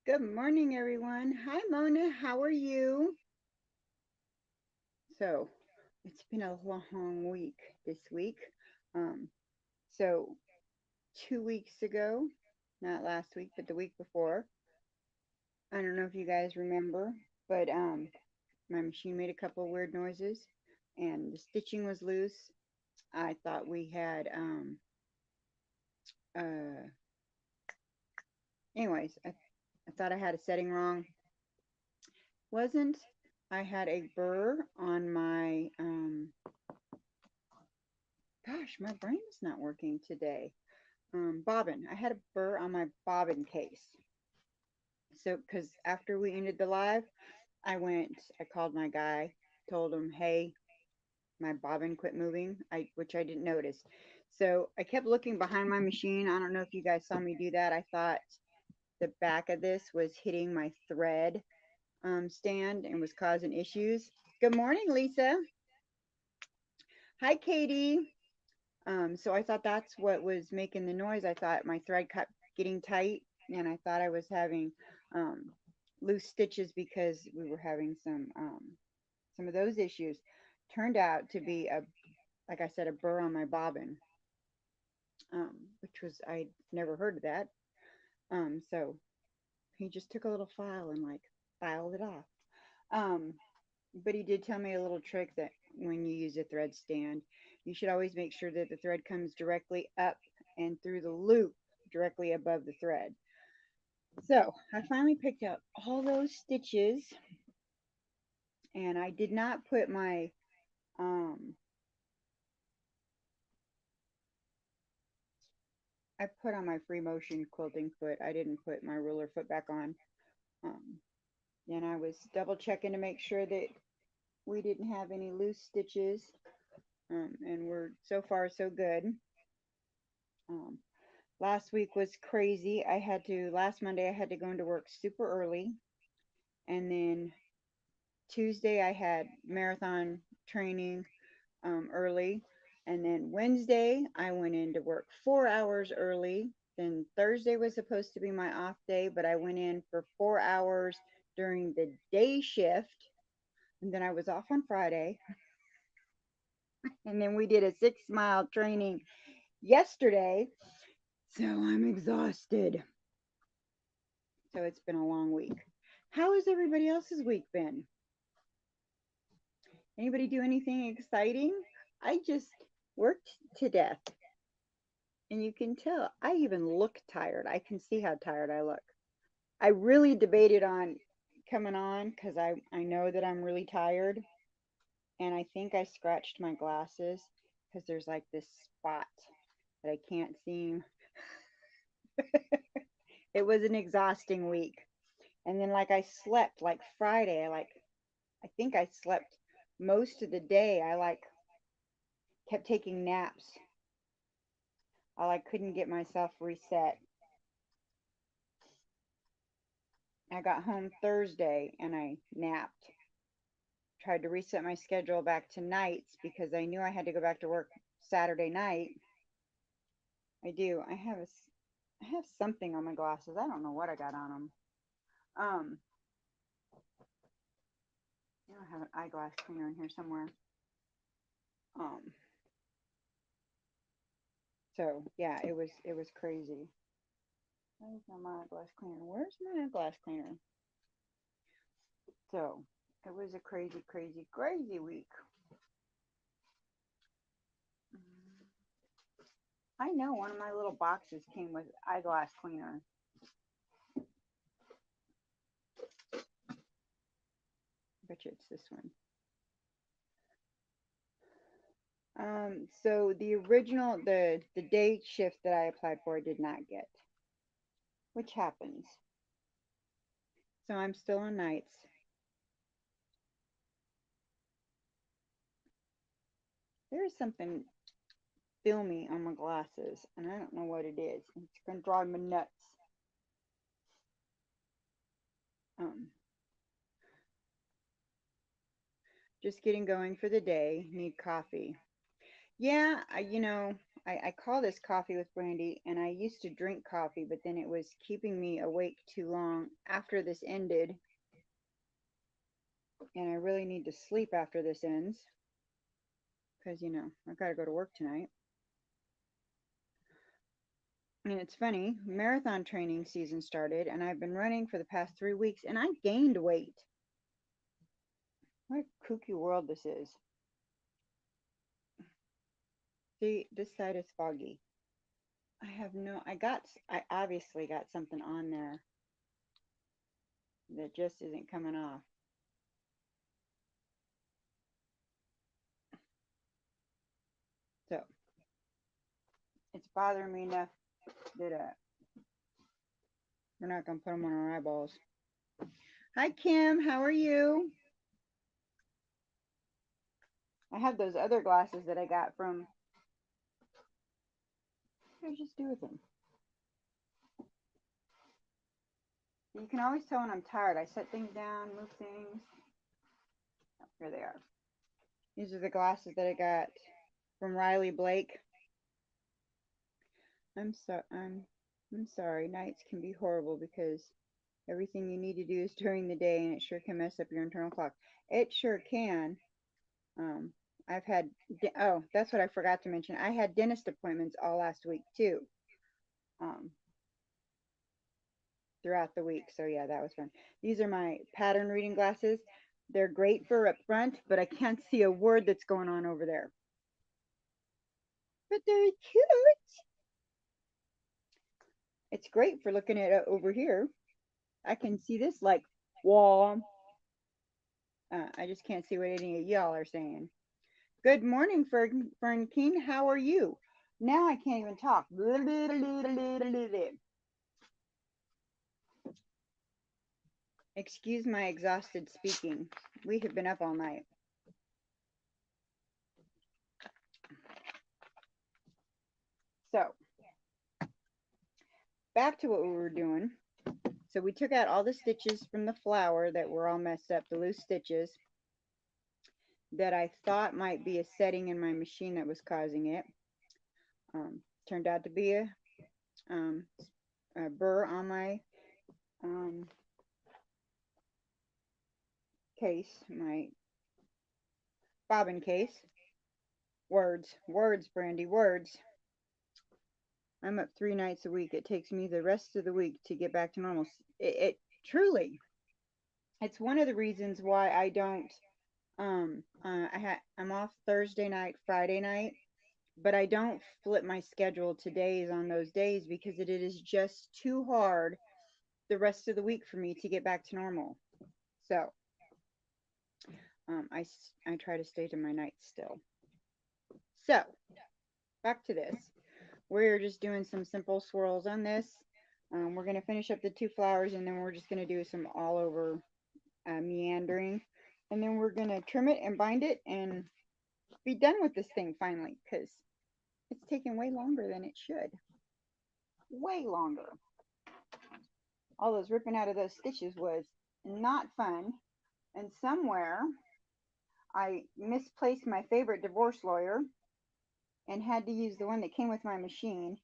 Good morning, everyone. Hi, Mona. How are you? So, it's been a long week this week. Um, so 2 weeks ago, not last week, but the week before, I don't know if you guys remember, but my machine made a couple of weird noises, and the stitching was loose. I thought we had uh, anyways, I thought I had a setting wrong. Wasn't. I had a burr on my gosh, my brain is not working today. Bobbin. I had a burr on my bobbin case. So, because after we ended the live, I called my guy, told him, hey, my bobbin quit moving, which I didn't notice. So I kept looking behind my machine. I don't know if you guys saw me do that. I thought the back of this was hitting my thread stand and was causing issues. Good morning, Lisa. Hi, Katie. So I thought that's what was making the noise. I thought my thread kept getting tight, and I thought I was having um, loose stitches because we were having some of those issues. Turned out to be like I said, a burr on my bobbin, which was I never heard of that. So he just took a little file and like filed it off. Um, but he did tell me a little trick that when you use a thread stand, you should always make sure that the thread comes directly up and through the loop directly above the thread. So I finally picked out all those stitches, and I did not put my um I put on my free motion quilting foot. I didn't put my ruler foot back on. Um, and I was double checking to make sure that we didn't have any loose stitches. And we're so far so good. Um, Last week was crazy. Last Monday, I had to go into work super early. And then Tuesday, I had marathon training early. And then Wednesday, I went into work 4 hours early. Then Thursday was supposed to be my off day, but I went in for 4 hours during the day shift. And then I was off on Friday. And then we did a 6 mile training yesterday. So I'm exhausted. So it's been a long week. How has everybody else's week been? Anybody do anything exciting? I just worked to death. And you can tell I even look tired. I can see how tired I look. I really debated on coming on because I know that I'm really tired. And I think I scratched my glasses because there's like this spot that I can't seem. It was an exhausting week. And then like I slept like Friday, I think I slept most of the day. I like kept taking naps. I like couldn't get myself reset. I got home Thursday and I napped. Tried to reset my schedule back to nights because I knew I had to go back to work Saturday night. I do. I have something on my glasses. I don't know what I got on them. Um, I have an eyeglass cleaner in here somewhere. Um, so yeah, it was crazy. Where's my eyeglass cleaner? Where's my eyeglass cleaner? So it was a crazy, crazy, crazy week. I know one of my little boxes came with eyeglass cleaner. Bet you it's this one. So the original, the day shift that I applied for, I did not get, which happens. So I'm still on nights. There is something filmy on my glasses, and I don't know what it is. It's gonna drive me nuts. Um, just getting going for the day. Need coffee. Yeah, I call this coffee with Brandy, and I used to drink coffee, but then it was keeping me awake too long after this ended, and I really need to sleep after this ends, because, you know, I've got to go to work tonight. And it's funny, marathon training season started, and I've been running for the past 3 weeks, and I gained weight. What a kooky world this is. See, this side is foggy. I obviously got something on there that just isn't coming off. So, it's bothering me enough that we're not going to put them on our eyeballs. Hi, Kim. How are you? I have those other glasses that I got from... What did I just do with them? You can always tell when I'm tired. I set things down, move things. Oh, here they are. These are the glasses that I got from Riley Blake. I'm sorry. Nights can be horrible because everything you need to do is during the day, and it sure can mess up your internal clock. It sure can. I've had, oh, that's what I forgot to mention. I had dentist appointments all last week too, throughout the week. So yeah, that was fun. These are my pattern reading glasses. They're great for up front, but I can't see a word that's going on over there. But they're cute. It's great for looking at it over here. I can see this like wall. I just can't see what any of y'all are saying. Good morning, Fern King. How are you? Now I can't even talk. Excuse my exhausted speaking. We have been up all night. So, back to what we were doing. So we took out all the stitches from the flower that were all messed up, the loose stitches that I thought might be a setting in my machine that was causing it. Turned out to be a burr on my case, my bobbin case. Words, Brandy, words. I'm up 3 nights a week. It takes me the rest of the week to get back to normal. It truly, it's one of the reasons why I don't, I'm off Thursday night, Friday night, but I don't flip my schedule to days on those days because it is just too hard the rest of the week for me to get back to normal. So, I try to stay to my nights still. So, back to this. We're just doing some simple swirls on this. We're going to finish up the 2 flowers, and then we're just going to do some all over meandering. And then we're going to trim it and bind it and be done with this thing finally, because it's taking way longer than it should. Way longer. All those ripping out of those stitches was not fun. And somewhere I misplaced my favorite divorce lawyer and had to use the one that came with my machine.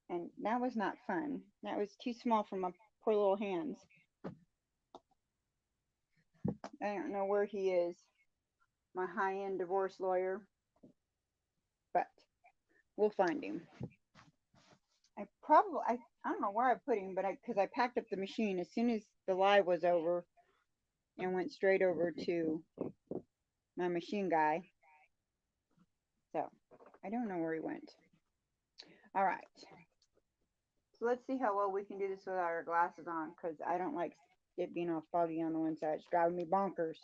And that was not fun. That was too small for my poor little hands. I don't know where he is, my high-end divorce lawyer, but we'll find him. I don't know where I put him, but because I packed up the machine as soon as the live was over and went straight over to my machine guy. So I don't know where he went. All right. So let's see how well we can do this without our glasses on, because I don't like it being all foggy on the one side. It's driving me bonkers.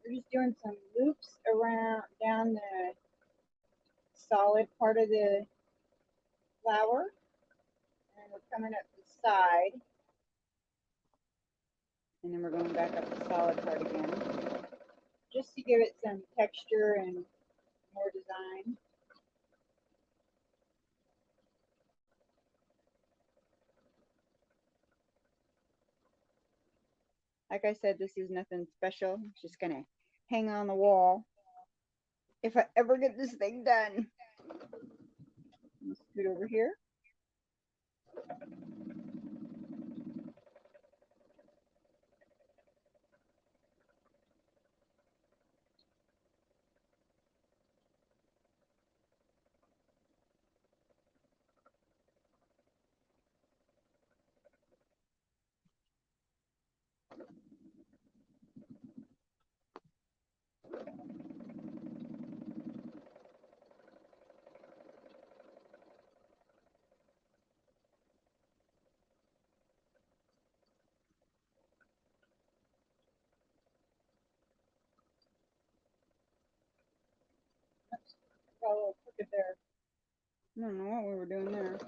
We're just doing some loops around down the solid part of the flower, and we're coming up the side, and then we're going back up the solid part again, just to give it some texture and more design. Like I said, this is nothing special. It's just gonna hang on the wall if I ever get this thing done. Let's scoot over here. Got a little crooked there. I don't know what we were doing there.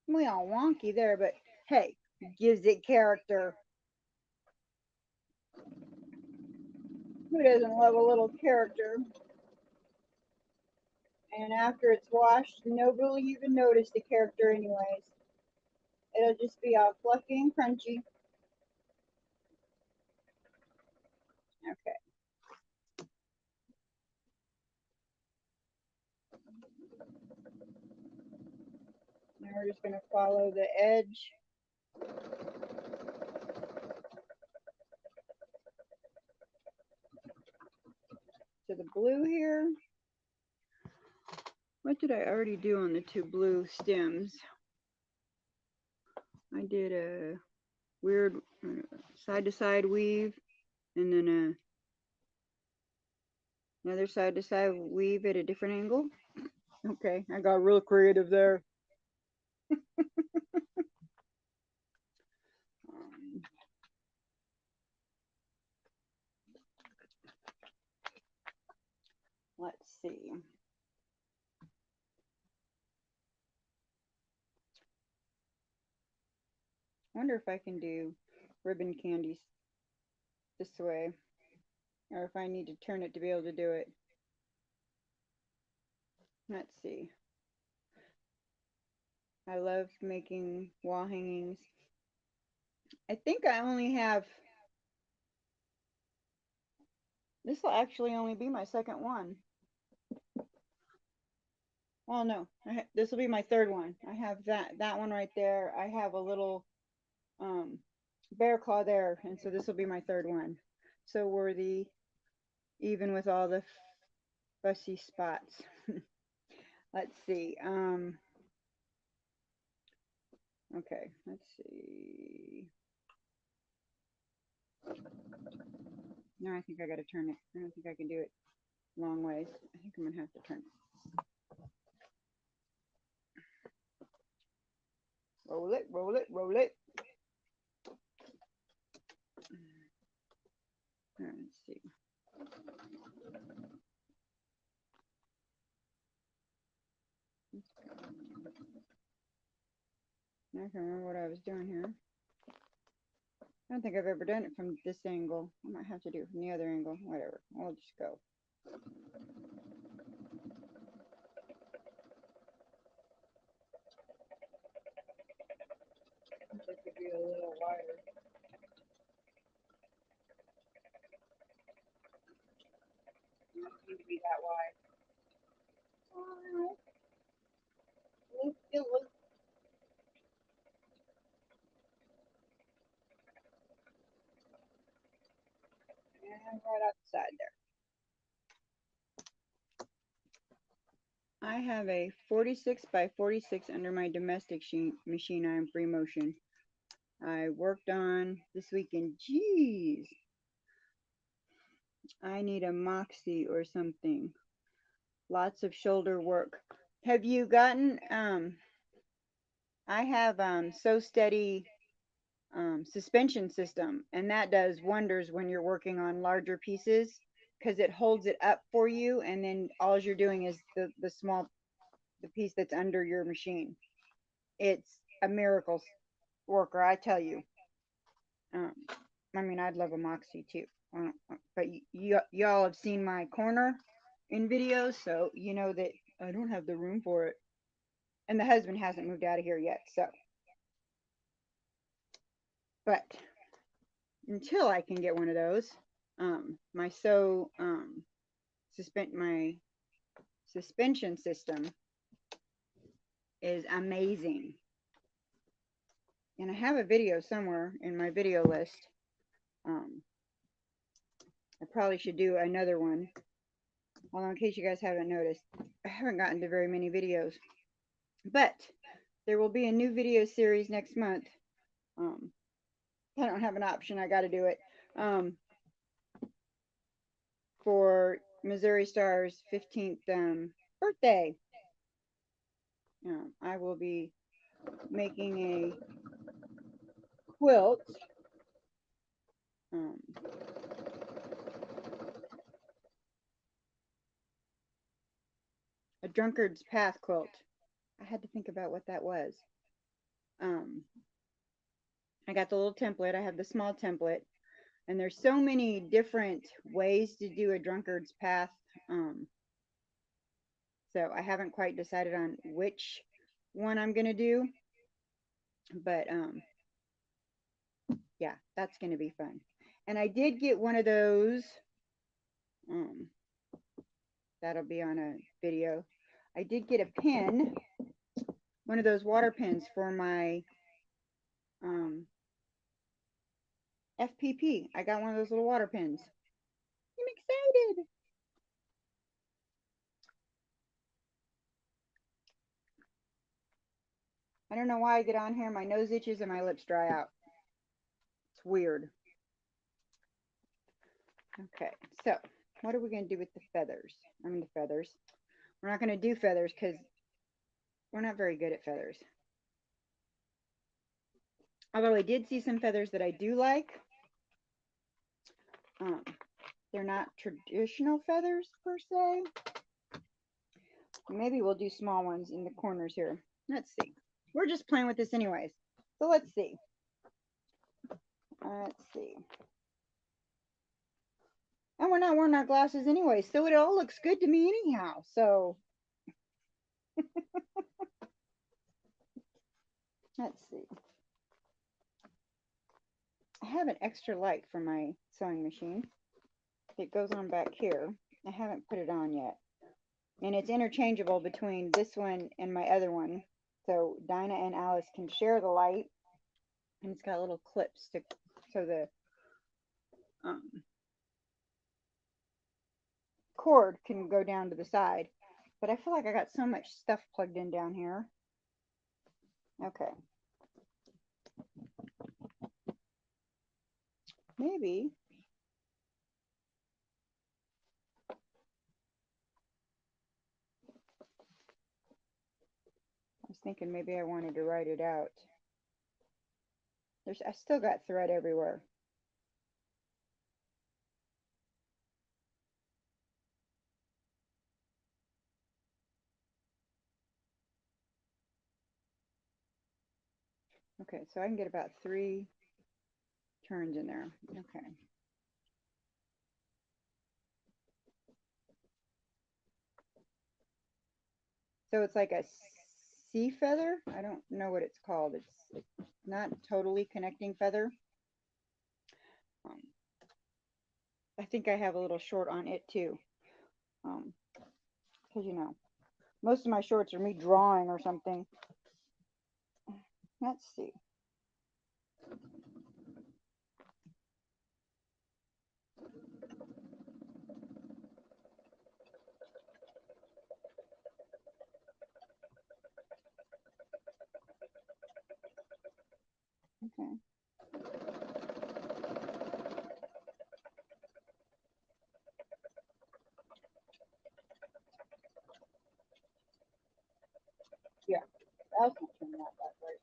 We all wonky there, but hey, gives it character. Who doesn't love a little character? And after it's washed, nobody will even notice the character anyways. It'll just be all fluffy and crunchy. Okay. Now we're just going to follow the edge to the blue here. What did I already do on the two blue stems? I did a weird side to side weave and then another side to side weave at a different angle. Okay, I got real creative there. Let's see. I wonder if I can do ribbon candies this way, or if I need to turn it to be able to do it. Let's see. I love making wall hangings. I think I only have, this will actually only be my second one. Well, no, this will be my third one. I have that one right there. I have a little bear claw there, and so this will be my third one. So worthy, even with all the fussy spots. Let's see. Okay, let's see. No, I think I got to turn it. I don't think I can do it long ways. I think I'm gonna have to turn it. Roll it, roll it, roll it. Let's see. I can remember what I was doing here. I don't think I've ever done it from this angle. I might have to do it from the other angle. Whatever. I'll just go. This could be a little wider. It doesn't need to be that wide. And right outside there. I have a 46 by 46 under my domestic machine. I am free motion. I worked on this weekend. Geez, I need a moxie or something. Lots of shoulder work. Have you gotten? I have So Steady suspension system, and that does wonders when you're working on larger pieces because it holds it up for you, and then all you're doing is the piece that's under your machine. It's a miracle worker, I tell you. Um, I mean, I'd love a Moxie too. But y'all have seen my corner in videos, so you know that I don't have the room for it. And the husband hasn't moved out of here yet, so. But until I can get one of those, my suspension system is amazing. And I have a video somewhere in my video list. I probably should do another one. Although, in case you guys haven't noticed, I haven't gotten to very many videos. But there will be a new video series next month. I don't have an option. I got to do it. For Missouri Star's 15th birthday. I will be making a quilt. A drunkard's path quilt. I had to think about what that was. I got the little template. I have the small template. And there's so many different ways to do a drunkard's path. So I haven't quite decided on which one I'm going to do. But yeah, that's going to be fun. And I did get one of those. That'll be on a video. I did get a pen, one of those water pens for my FPP. I got one of those little water pens. I'm excited. I don't know why I get on here. My nose itches and my lips dry out. It's weird. Okay, so what are we going to do with the feathers? I mean, the feathers. We're not going to do feathers because we're not very good at feathers. Although I did see some feathers that I do like. They're not traditional feathers per se. Maybe we'll do small ones in the corners here. Let's see. We're just playing with this anyways. So let's see. Let's see. And we're not wearing our glasses anyway, so it all looks good to me anyhow. So let's see. I have an extra light for my sewing machine. It goes on back here. I haven't put it on yet. And it's interchangeable between this one and my other one. So Dinah and Alice can share the light. And it's got little clips to so the cord can go down to the side. But I feel like I got so much stuff plugged in down here. Okay. Maybe. I was thinking maybe I wanted to write it out. I still got thread everywhere. Okay, so I can get about 3 turns in there. Okay. So it's like a sea feather. I don't know what it's called. It's not totally connecting feather. I think I have a little short on it too. Because, you know, most of my shorts are me drawing or something. Let's see. Okay. Yeah, I'll turn that way.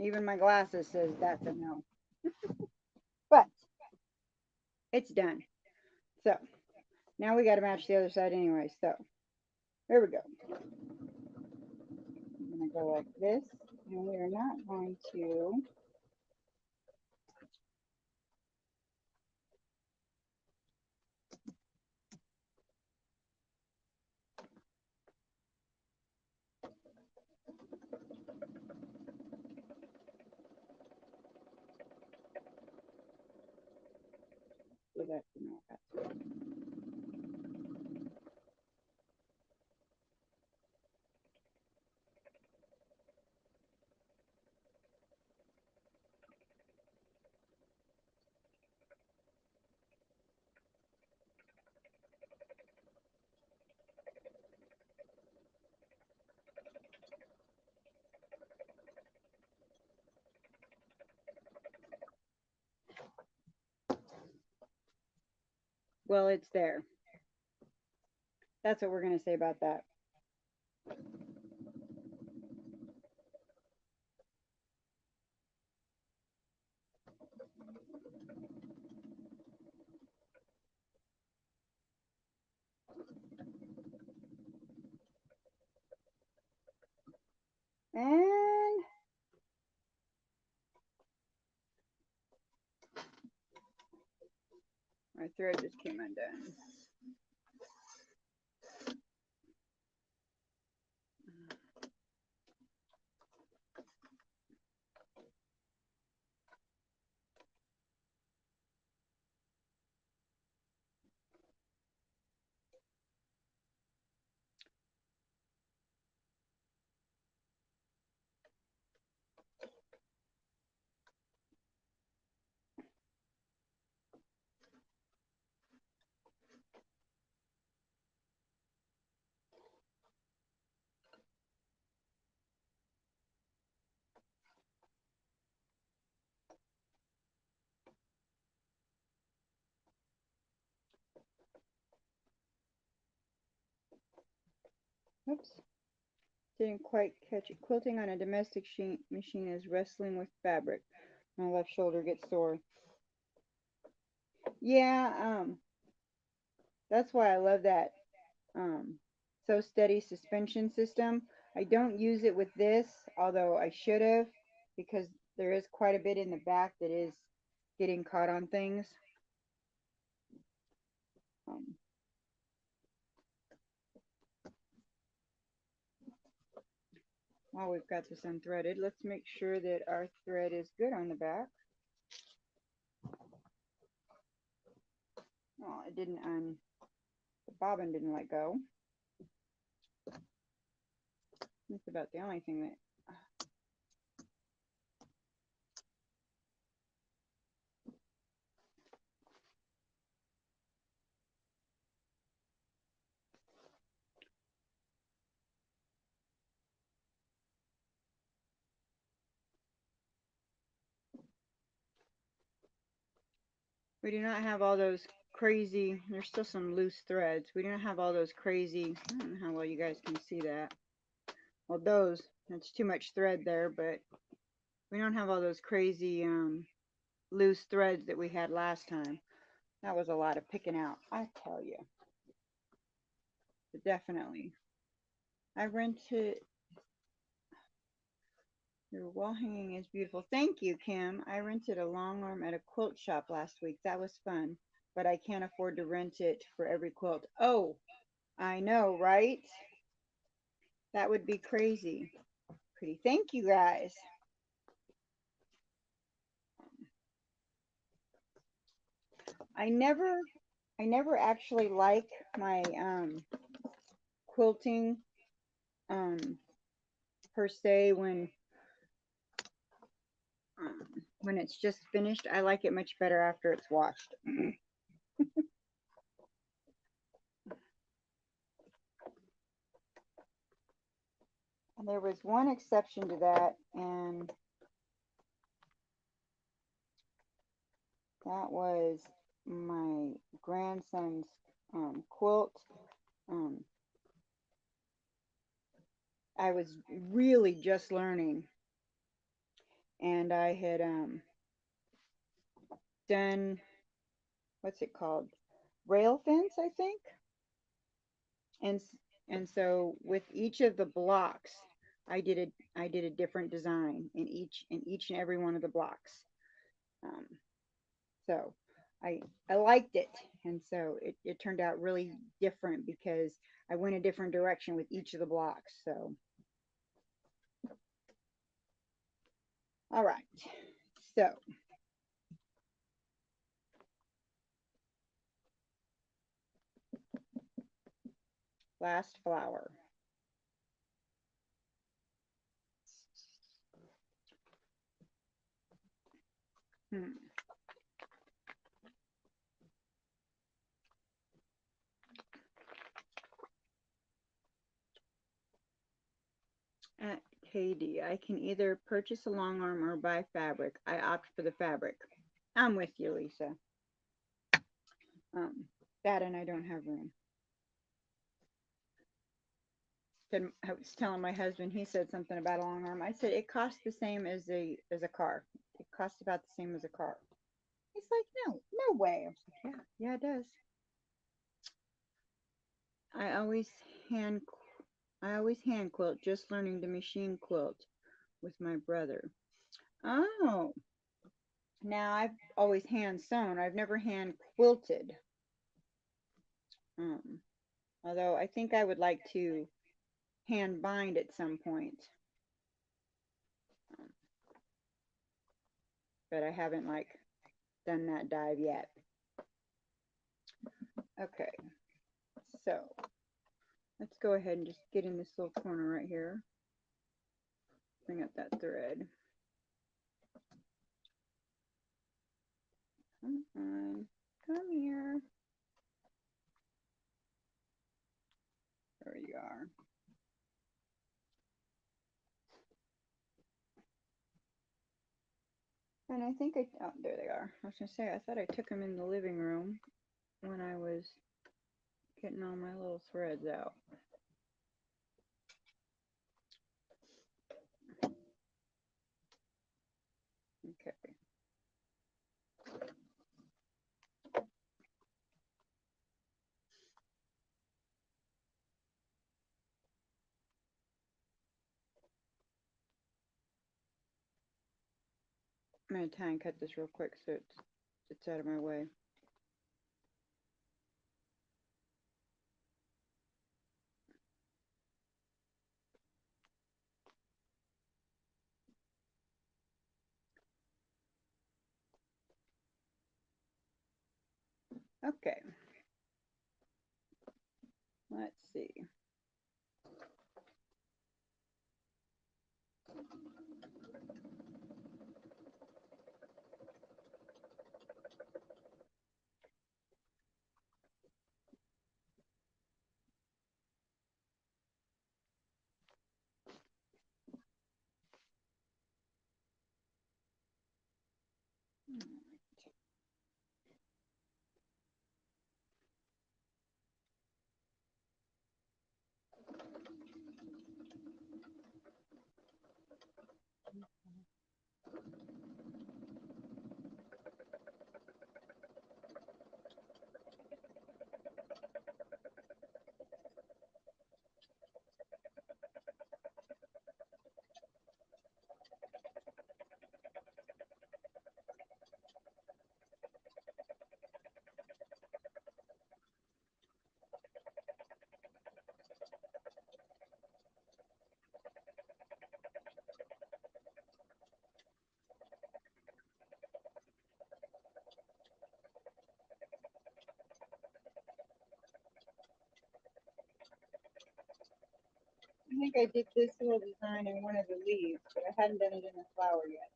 Even my glasses says that's a no. But it's done. So now we got to match the other side anyway. So there we go. I'm going to go like this. And we are not going to do that. Well, it's there. That's what we're going to say about that. And my thread just came undone. Oops. Didn't quite catch it. Quilting on a domestic machine is wrestling with fabric. My left shoulder gets sore. Yeah, that's why I love that So Steady suspension system. I don't use it with this, although I should have, because there is quite a bit in the back that is getting caught on things. While we've got this unthreaded, let's make sure that our thread is good on the back. Oh, it didn't the bobbin didn't let go. That's about the only thing that we do not have all those crazy, there's still some loose threads. We don't have all those crazy, I don't know how well you guys can see that. Well, that's too much thread there, but we don't have all those crazy loose threads that we had last time. That was a lot of picking out, I tell you. But definitely. I rented, your wall hanging is beautiful. Thank you, Kim. I rented a long arm at a quilt shop last week. That was fun, but I can't afford to rent it for every quilt. Oh, I know, right? That would be crazy. Pretty. Thank you, guys. I never actually like my quilting per se when it's just finished. I like it much better after it's washed. And there was one exception to that, and that was my grandson's quilt. I was really just learning, and I had done, what's it called, rail fence, I think. and and so with each of the blocks, I did a different design in each and every one of the blocks. um, so I liked it, and so it turned out really different because I went a different direction with each of the blocks. So all right, so last flower. hmm. At KD, I can either purchase a long arm or buy fabric. I opt for the fabric. I'm with you, Lisa. Um, that and I don't have room. Then I was telling my husband, he said something about a long arm. I said it costs the same as a car. It costs about the same as a car. He's like, no, no way. I was like, yeah, yeah, it does. I always hand I always hand quilt, just learning to machine quilt with my brother. Oh, now I've always hand sewn. I've never hand quilted. Um, Although I think I would like to hand bind at some point, um, but I haven't like done that dive yet. Okay, so let's go ahead and just get in this little corner right here. Bring up that thread. Come on, come here. There you are. And I think oh, there they are. I was gonna say, I thought I took them in the living room when I was getting all my little threads out. Okay. I'm gonna try and cut this real quick so it's out of my way. Okay. Let's see. I think I did this little design in one of the leaves, but I hadn't done it in the flower yet.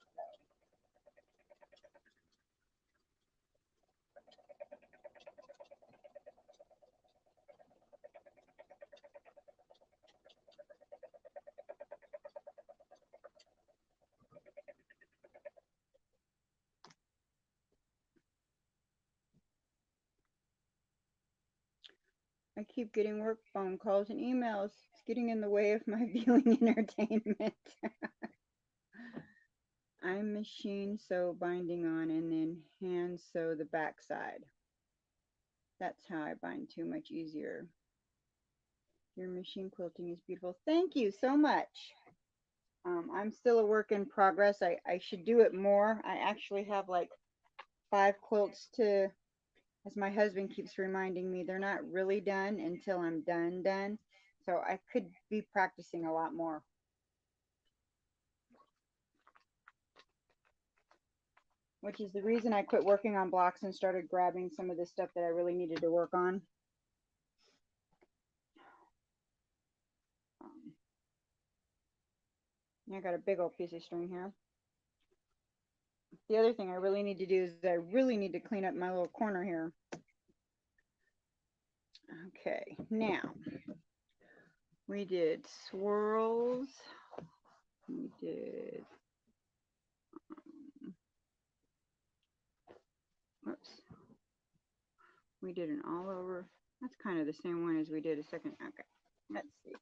I keep getting work phone calls and emails. It's getting in the way of my viewing entertainment. I machine sew binding on and then hand sew the back side. That's how I bind too, much easier. Your machine quilting is beautiful. Thank you so much. I'm still a work in progress. I should do it more. I actually have like 5 quilts to, as my husband keeps reminding me, they're not really done until I'm done. So I could be practicing a lot more. Which is the reason I quit working on blocks and started grabbing some of the stuff that I really needed to work on. I got a big old piece of string here. The other thing I really need to do is I really need to clean up my little corner here. Okay, now we did swirls. We did, whoops. We did an all over. That's kind of the same one as we did a second. Okay, let's see.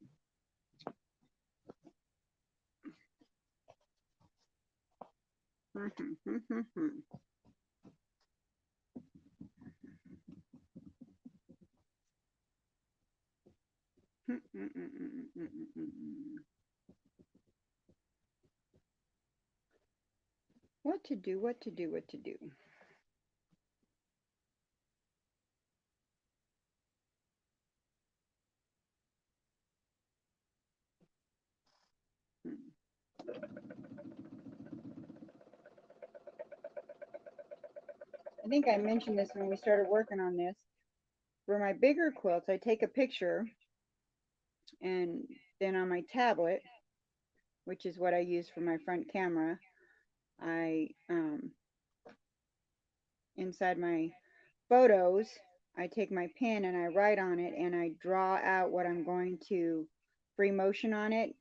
What to do, what to do, what to do. I think I mentioned this when we started working on this. For my bigger quilts, I take a picture and then on my tablet, which is what I use for my front camera, I inside my photos, I take my pen and I write on it and I draw out what I'm going to free motion on it.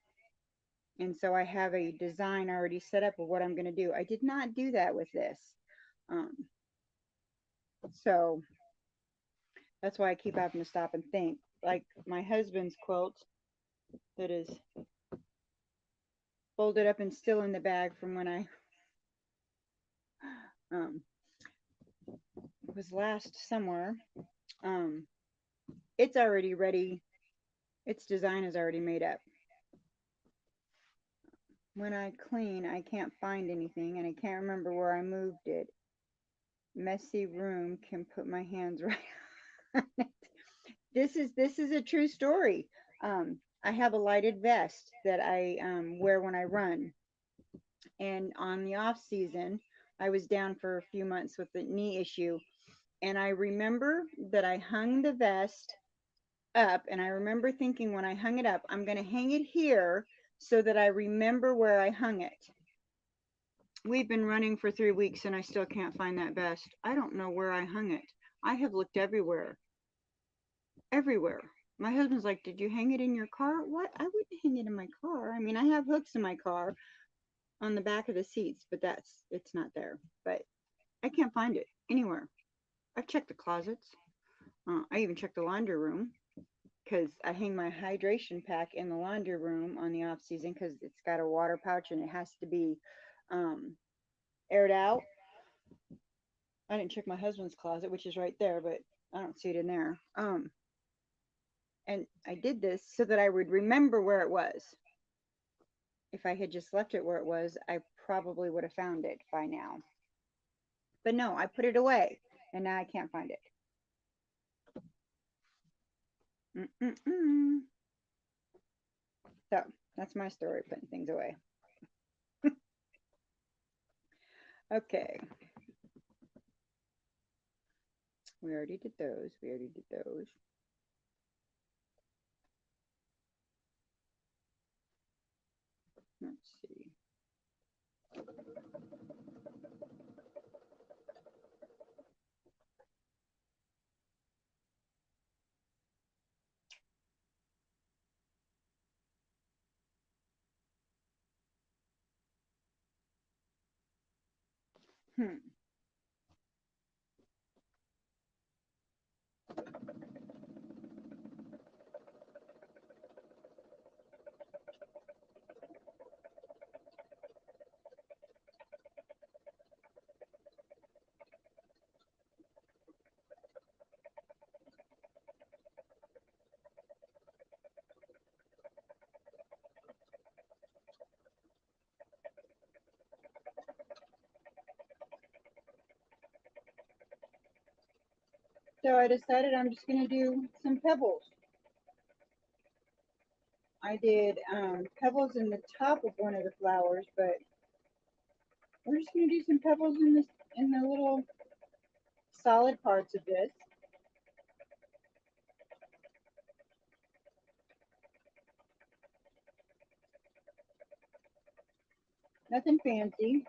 And so I have a design already set up of what I'm going to do. I did not do that with this. So that's why I keep having to stop and think. Like my husband's quilt that is folded up and still in the bag from when I was last somewhere. It's already ready. Its design is already made up. When I clean, I can't find anything and I can't remember where I moved it. Messy room, can put my hands right on it. This is a true story. I have a lighted vest that I wear when I run. And on the off season, I was down for a few months with the knee issue. And I remember that I hung the vest up. And I remember thinking when I hung it up, I'm going to hang it here so that I remember where I hung it. We've been running for 3 weeks and I still can't find that vest. I don't know where I hung it. I have looked everywhere. Everywhere. My husband's like, did you hang it in your car? What? I wouldn't hang it in my car. I mean, I have hooks in my car on the back of the seats, but it's not there. But I can't find it anywhere. I've checked the closets. I even checked the laundry room because I hang my hydration pack in the laundry room on the off season because it's got a water pouch and it has to be aired out. I didn't check my husband's closet, which is right there, but I don't see it in there. And I did this so that I would remember where it was. If I had just left it where it was, I probably would have found it by now. But no, I put it away and now I can't find it. So that's my story, putting things away. Okay. We already did those. We already did those. Let's see. So I decided I'm just going to do some pebbles. I did pebbles in the top of one of the flowers, but we're just going to do some pebbles in the little solid parts of this. Nothing fancy.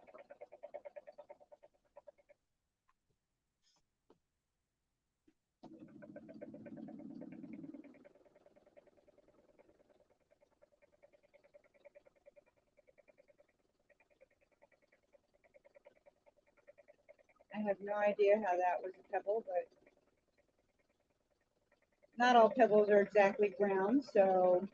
I have no idea how that was a pebble, but not all pebbles are exactly brown, so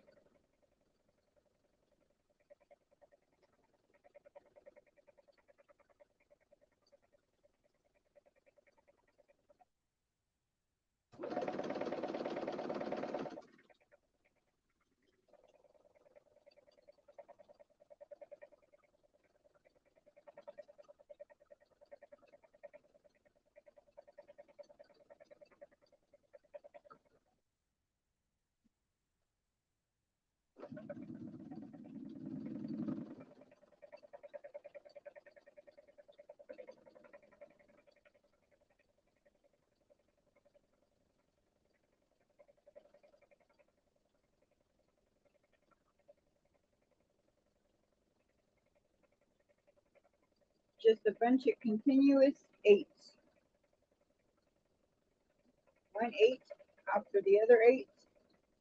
just a bunch of continuous eights. One eight after the other eight.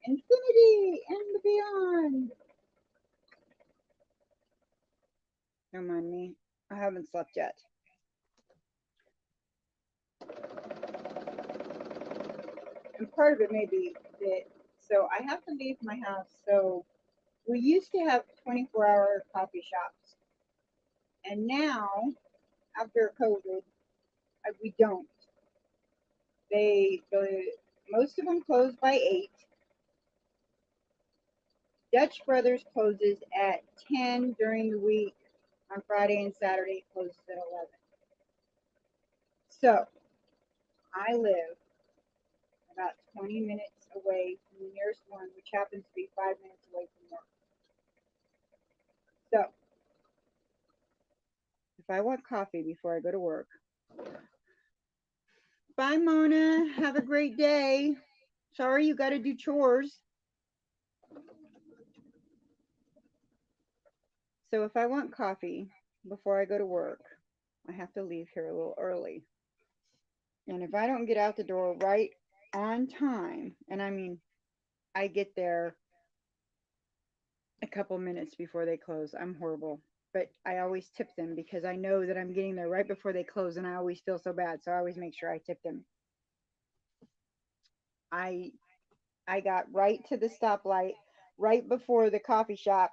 Infinity and beyond. Don't mind me. I haven't slept yet. And part of it may be that, so I have to leave my house. So we used to have 24-hour coffee shops. And now, after COVID, we don't. Most of them close by 8. Dutch Brothers closes at 10 during the week. On Friday and Saturday, it closes at 11. So I live about 20 minutes away from the nearest one, which happens to be 5 minutes away from work. So if I want coffee before I go to work, bye, Mona. Have a great day. Sorry you got to do chores. So if I want coffee before I go to work, I have to leave here a little early. And if I don't get out the door right on time, and I mean, I get there a couple minutes before they close, I'm horrible. But I always tip them because I know that I'm getting there right before they close, and I always feel so bad. So I always make sure I tip them. I got right to the stoplight right before the coffee shop,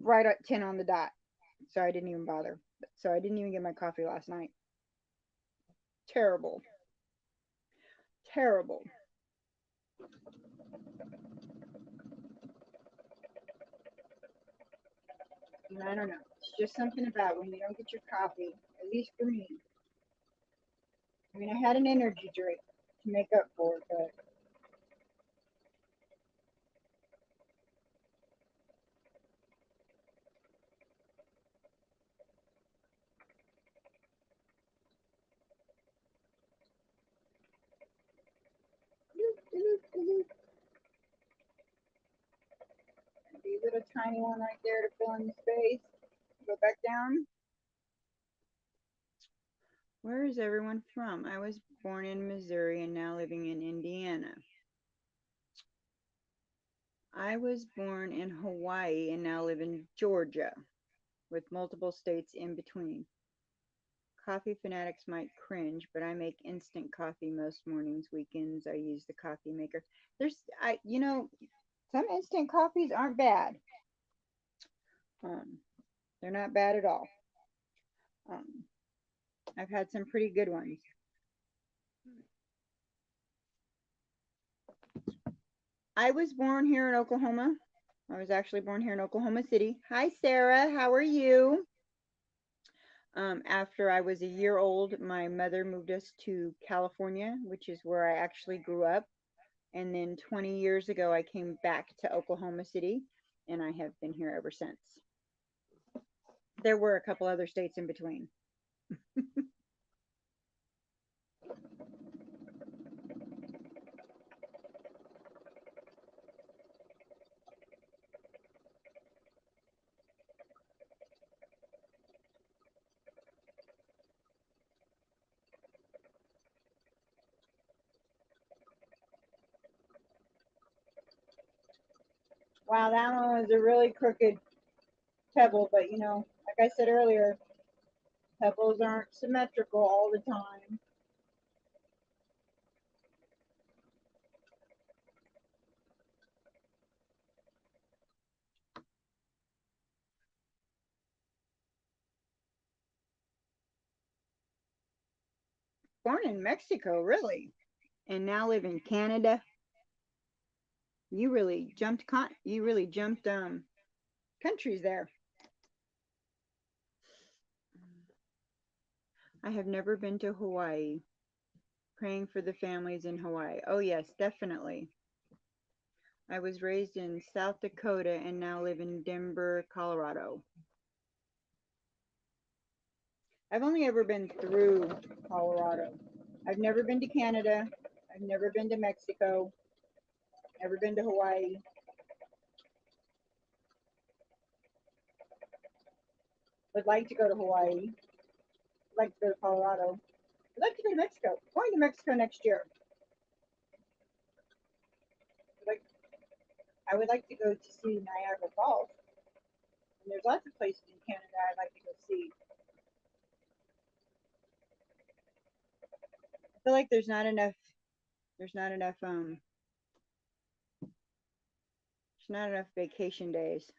right at 10 on the dot. So I didn't even bother. So I didn't even get my coffee last night. Terrible. Terrible. And I don't know. It's just something about when you don't get your coffee, at least for me. I mean, I had an energy drink to make up for it, but the little tiny one right there to fill in the space. Go back down. Where is everyone from? I was born in Missouri and now living in Indiana. I was born in Hawaii and now live in Georgia, with multiple states in between. Coffee fanatics might cringe, but I make instant coffee most mornings. Weekends, I use the coffee maker. Some instant coffees aren't bad. Um, they're not bad at all. Um, I've had some pretty good ones. I was born here in Oklahoma. I was actually born here in Oklahoma City. Hi, Sarah. How are you? After I was a year old, my mother moved us to California, which is where I actually grew up. And then 20 years ago, I came back to Oklahoma City, and I have been here ever since. There were a couple other states in between. Wow, that one was a really crooked pebble, but you know, like I said earlier, pebbles aren't symmetrical all the time. Born in Mexico, really, and now live in Canada. You really jumped countries there. I have never been to Hawaii. Praying for the families in Hawaii. Oh yes, definitely. I was raised in South Dakota and now live in Denver, Colorado. I've only ever been through Colorado. I've never been to Canada. I've never been to Mexico. Never been to Hawaii. Would like to go to Hawaii. Would like to go to Colorado. Would like to go to Mexico. Going to Mexico next year. Like I would like to go to see Niagara Falls. And there's lots of places in Canada I'd like to go see. I feel like there's not enough there's not enough vacation days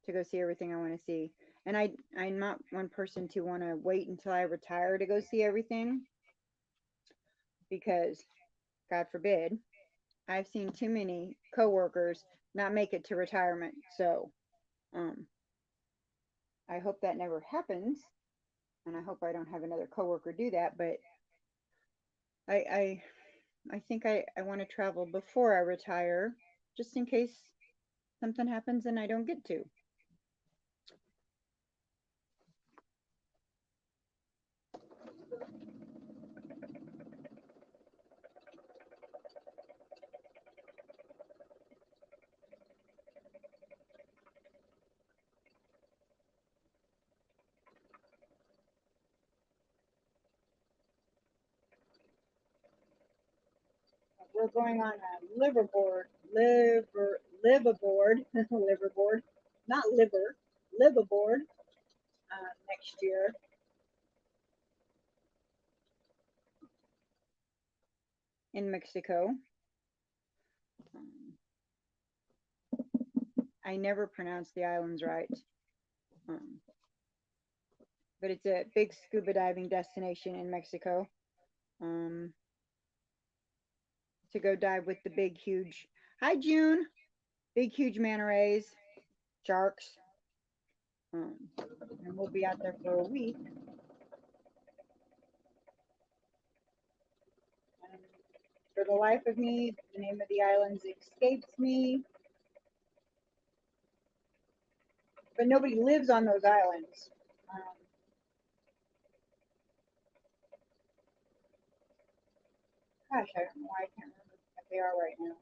to go see everything I want to see. And I'm not one person to want to wait until I retire to go see everything because God forbid, I've seen too many coworkers not make it to retirement. So, um I hope that never happens and I hope I don't have another coworker do that, but I I think I want to travel before I retire just in case something happens and I don't get to. We're going on a liveaboard, liverboard, not liver, liveaboard next year. In Mexico. Um, I never pronounce the islands right, um, but it's a big scuba diving destination in Mexico. Um, to go dive with the big, huge, hi June, big, huge manta rays, sharks. Um, and we'll be out there for a week. And for the life of me, the name of the islands escapes me, but nobody lives on those islands. Gosh, I don't know why I can't remember what they are right now.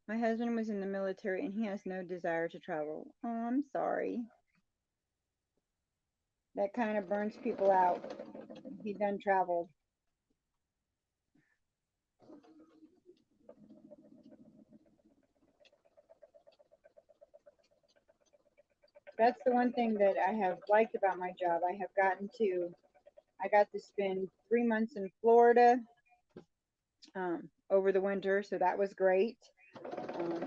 My husband was in the military and he has no desire to travel. Oh, I'm sorry. That kind of burns people out. He done traveled. That's the one thing that I have liked about my job. I got to spend 3 months in Florida over the winter, so that was great. Um,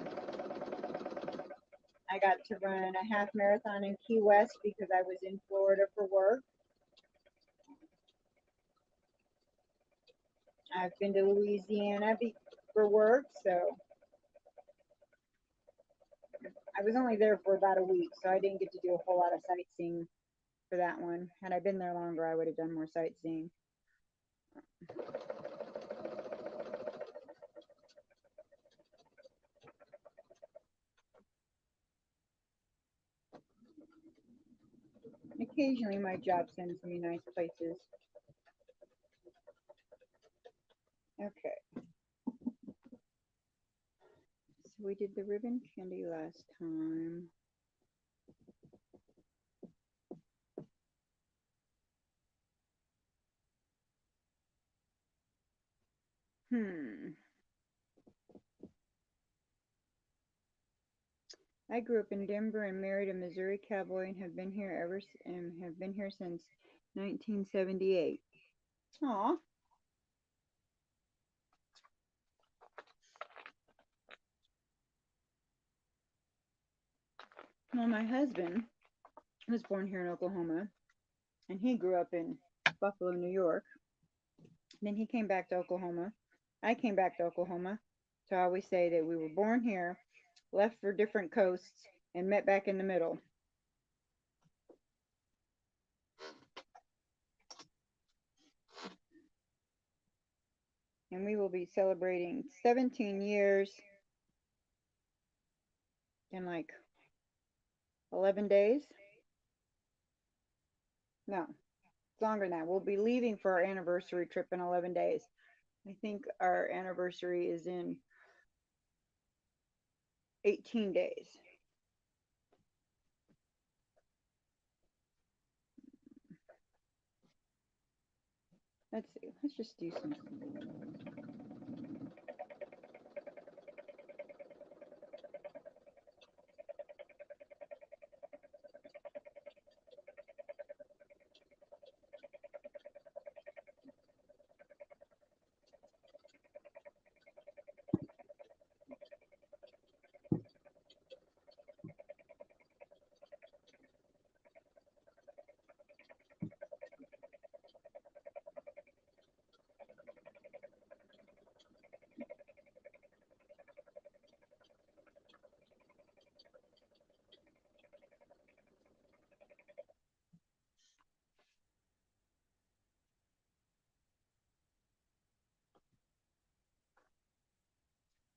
I got to run a half marathon in Key West because I was in Florida for work. I've been to Louisiana for work, so I was only there for about a week, so I didn't get to do a whole lot of sightseeing for that one. Had I been there longer, I would have done more sightseeing. Occasionally, my job sends me nice places. Okay, so we did the ribbon candy last time. I grew up in Denver and married a Missouri cowboy and have been here since 1978. Aw. Well, my husband was born here in Oklahoma, and he grew up in Buffalo, New York. Then he came back to Oklahoma. I came back to Oklahoma. So I always say that we were born here, left for different coasts, and met back in the middle. And we will be celebrating 17 years in like 11 days. No, it's longer than that. We'll be leaving for our anniversary trip in 11 days. I think our anniversary is in 18 days. Let's see. Let's just do some.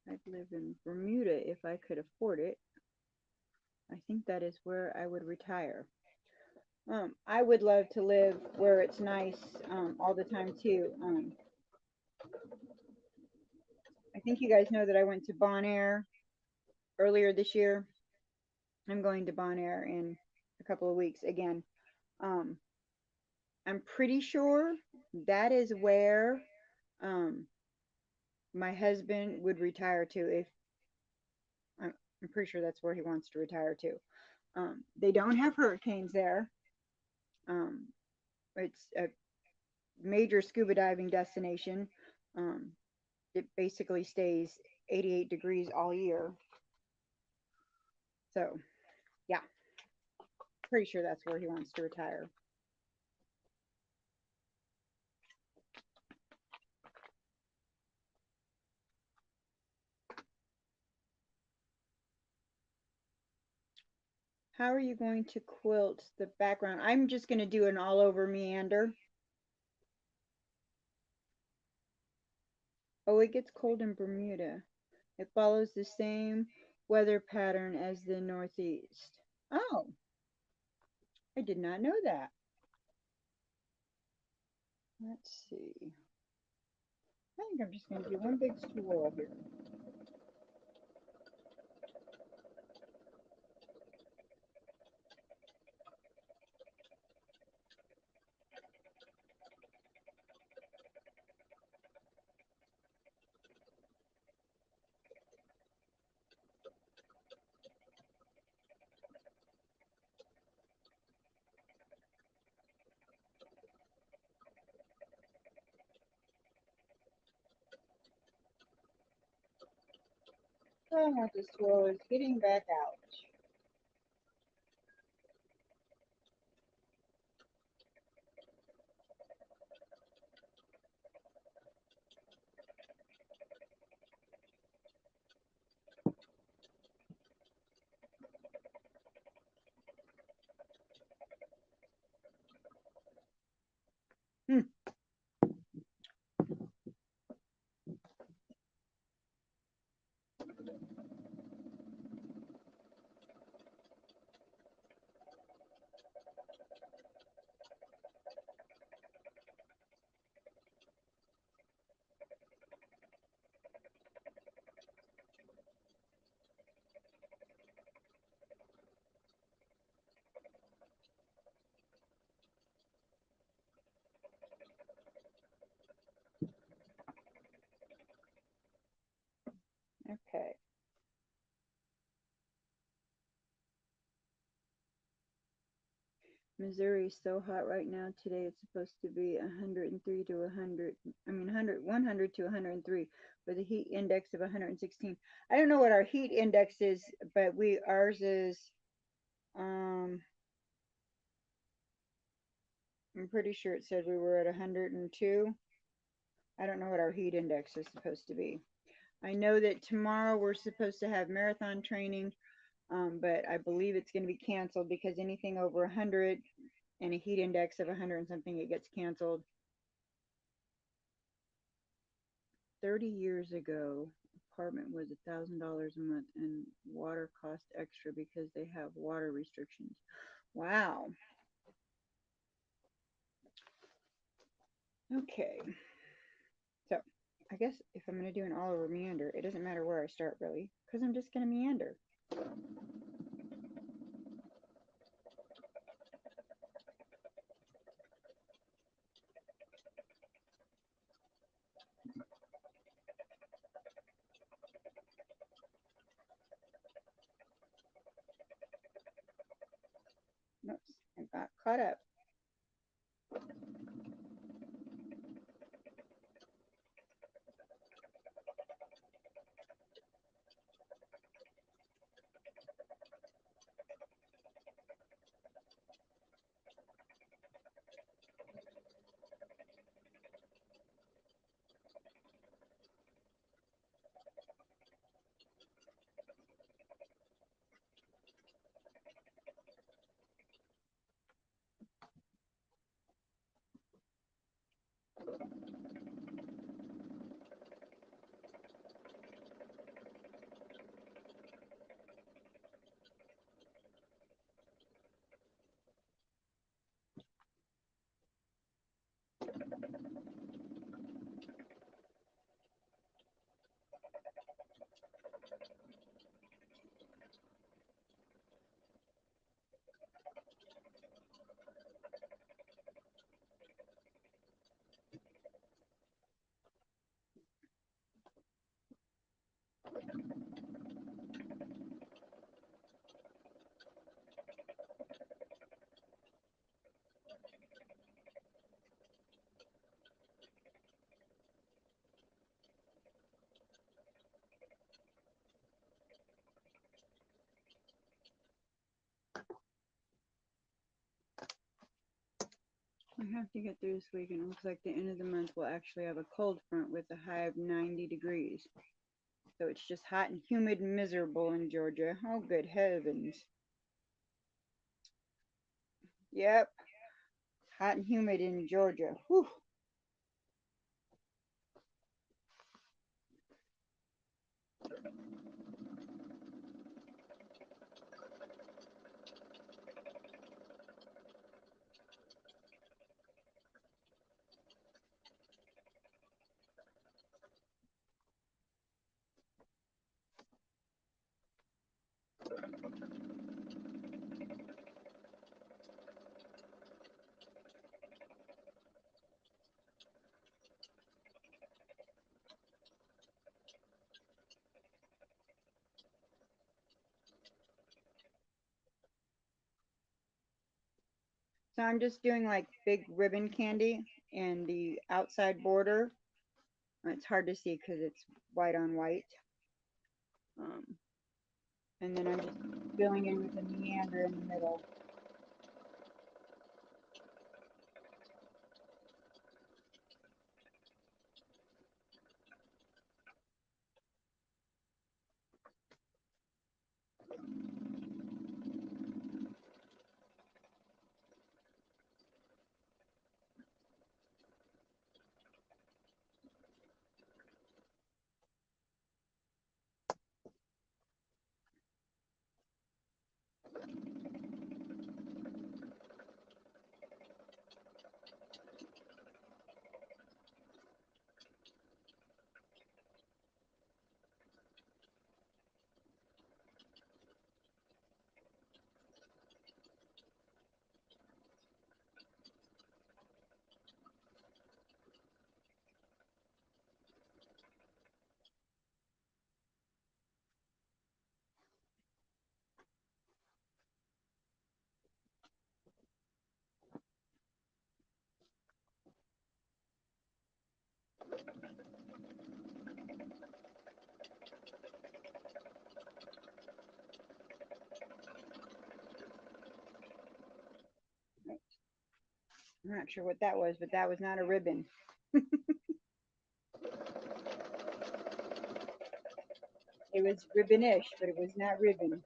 I'd live in Bermuda if I could afford it. I think that is where I would retire. I would love to live where it's nice all the time too. I think you guys know that I went to Bonaire earlier this year. I'm going to Bonaire in a couple of weeks again. Um, I'm pretty sure that is where um, my husband would retire to if I'm pretty sure that's where he wants to retire to. They don't have hurricanes there. Um, it's a major scuba diving destination. Um, it basically stays 88 degrees all year. So, yeah, pretty sure that's where he wants to retire. How are you going to quilt the background? I'm just going to do an all over meander. Oh, it gets cold in Bermuda. It follows the same weather pattern as the Northeast. Oh, I did not know that. Let's see. I think I'm just going to do one big swirl here. Oh, I want the swirl is getting back out. Missouri is so hot right now. Today it's supposed to be 103 to 100. I mean 100 to 103 with a heat index of 116. I don't know what our heat index is, but ours is um I'm pretty sure it said we were at 102. I don't know what our heat index is supposed to be. I know that tomorrow we're supposed to have marathon training, but I believe it's going to be canceled because anything over 100 and a heat index of 100 and something, it gets canceled. 30 years ago, apartment was $1,000 a month and water cost extra because they have water restrictions. Wow. Okay. So I guess if I'm going to do an all over meander, it doesn't matter where I start really, because I'm just going to meander. Oops, I got caught up. I have to get through this week, and it looks like the end of the month will actually have a cold front with a high of 90 degrees. So it's just hot and humid and miserable in Georgia. Oh, good heavens. Yep, hot and humid in Georgia. Whew. So I'm just doing like big ribbon candy and the outside border. It's hard to see because it's white on white. Um, and then I'm just filling in with a meander in the middle. I'm not sure what that was, but that was not a ribbon. It was ribbonish, but it was not ribbon.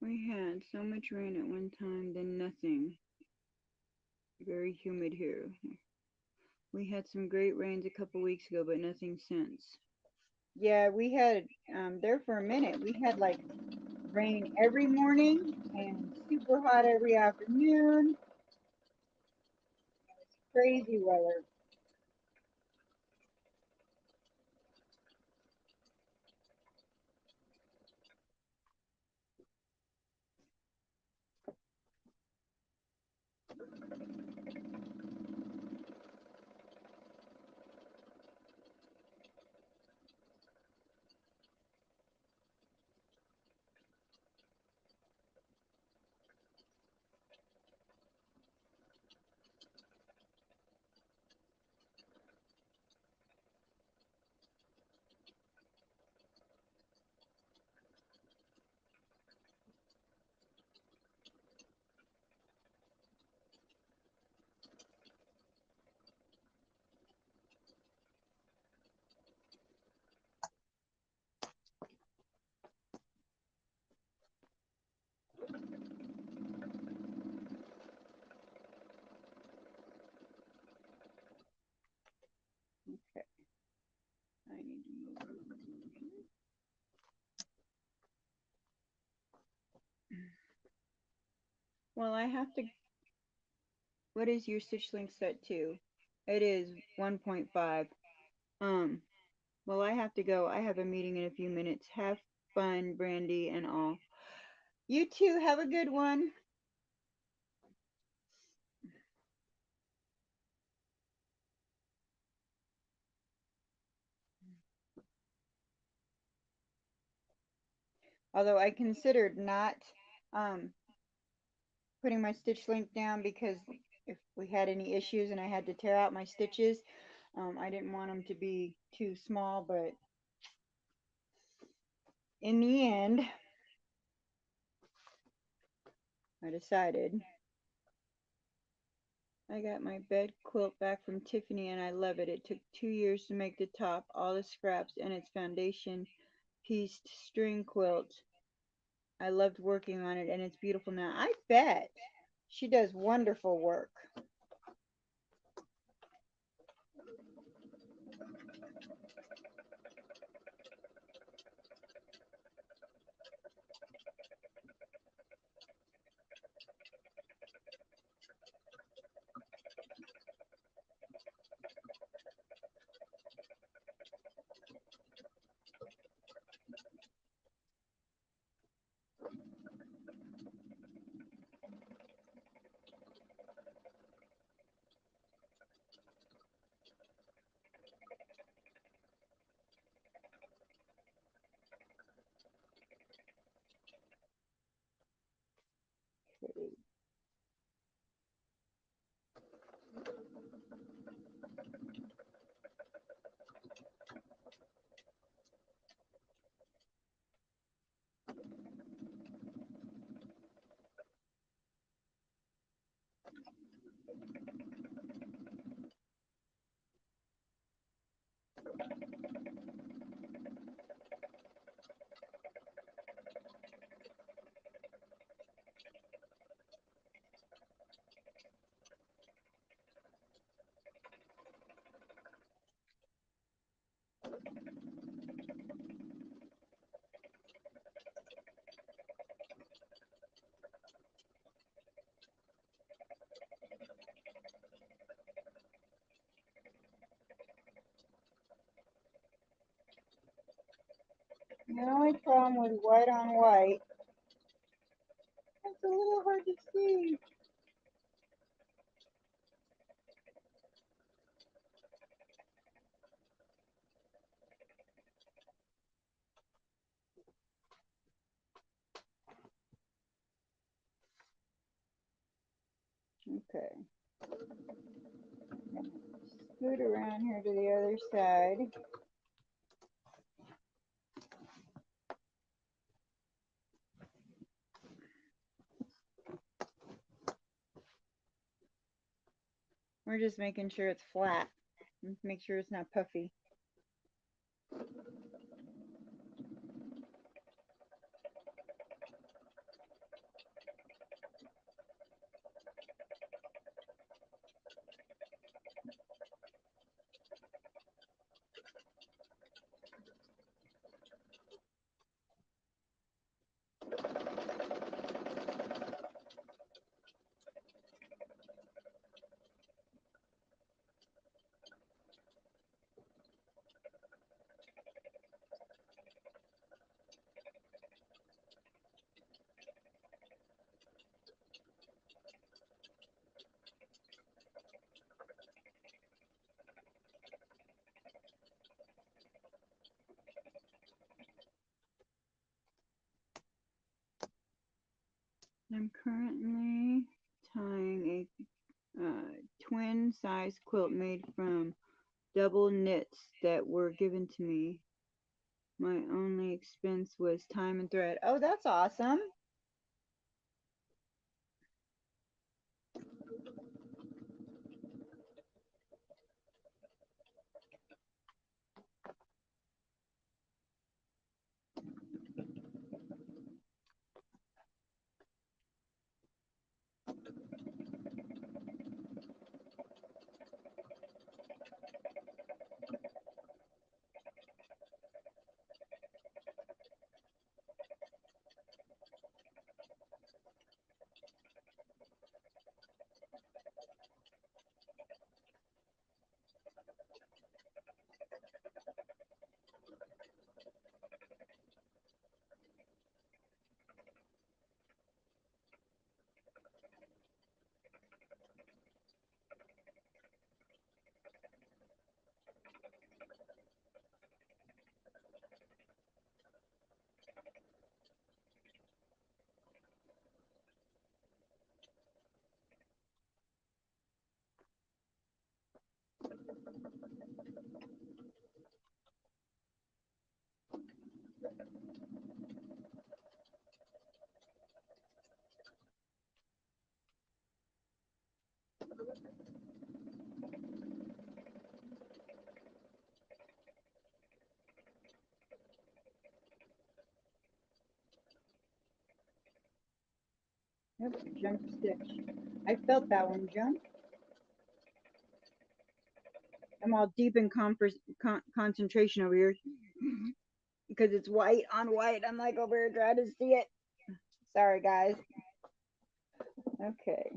We had so much rain at one time, then nothing. Very humid here. We had some great rains a couple weeks ago, but nothing since. Yeah, we had there for a minute. We had like rain every morning and super hot every afternoon. Crazy weather. Okay, I need to move. Well, I have to. What is your stitch length set to? It is 1.5. Um, well, I have to go. I have a meeting in a few minutes. Have fun, Brandy, and all. You too. Have a good one. Although I considered not um, putting my stitch length down because if we had any issues and I had to tear out my stitches, I didn't want them to be too small. But in the end, I decided. I got my bed quilt back from Tiffany and I love it. It took 2 years to make the top, all the scraps, and its foundation pieced string quilt. I loved working on it and it's beautiful now. I bet she does wonderful work. The only problem with white on white, it's a little hard to see. Okay. Scoot around here to the other side. We're just making sure it's flat. Make sure it's not puffy. I'm currently tying a twin size quilt made from double knits that were given to me. My only expense was time and thread. Oh, that's awesome. Yep, jump stitch. I felt that one jump. I'm all deep in concentration over here because it's white on white. I'm like over here trying to see it. Sorry, guys. Okay.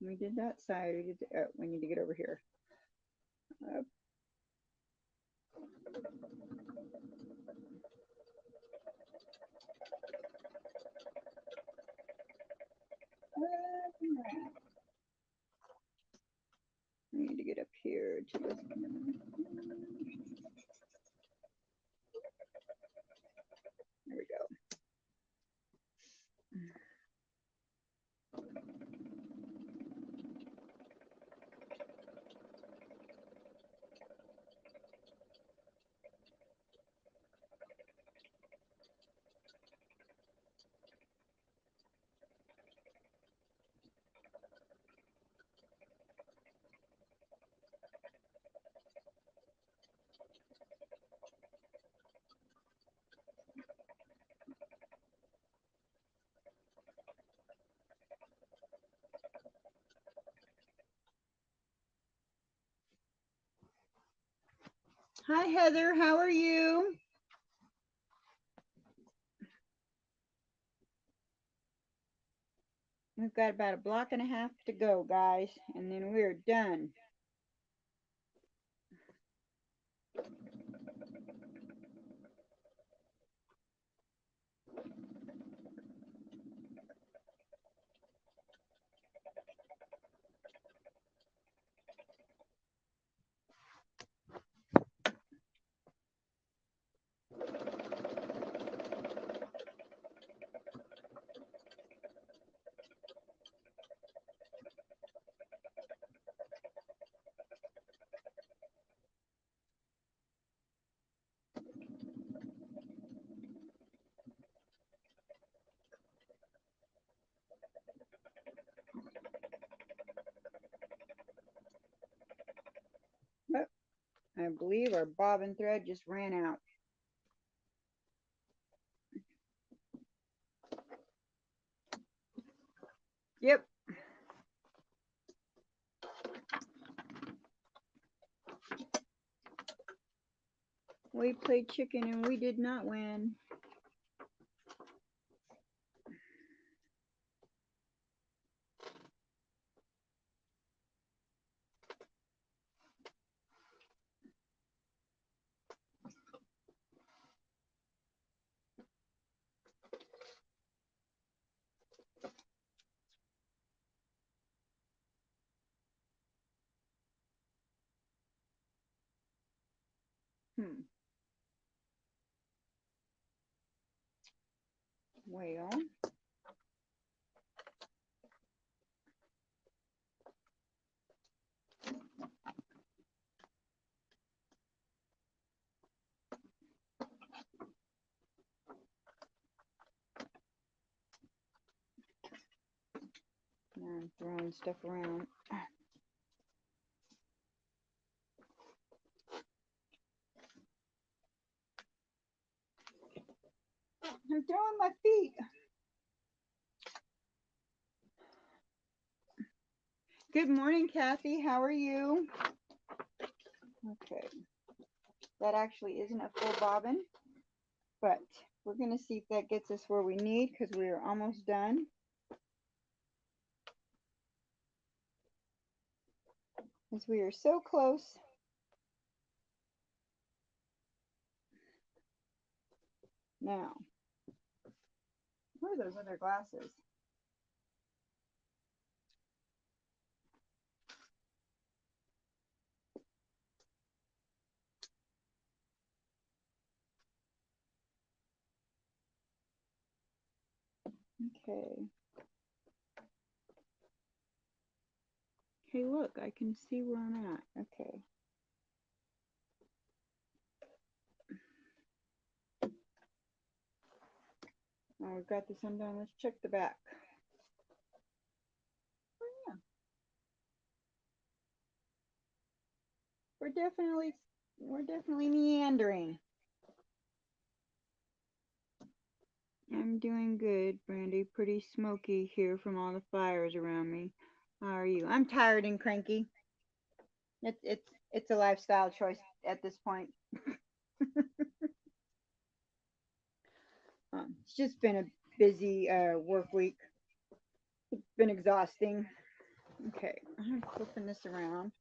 We did that side. We need to get over here. Uh, we need to get up here to this. There we go. Hi, Heather. How are you? We've got about a block and a half to go, guys, and then we're done. I believe our bobbin thread just ran out. Yep. We played chicken and we did not win. Well, now I'm throwing stuff around. I'm throwing my feet. Good morning, Kathy. How are you? Okay. That actually isn't a full bobbin, but we're going to see if that gets us where we need because we are almost done. As we are so close. Now, where are those other glasses? Okay. Hey, look, I can see where I'm at. Okay. Now we've got this undone. Let's check the back. Oh, yeah. We're definitely meandering. I'm doing good, Brandy. Pretty smoky here from all the fires around me. How are you? I'm tired and cranky. It's a lifestyle choice at this point. It's just been a busy work week. It's been exhausting. Okay, I'm flipping this around.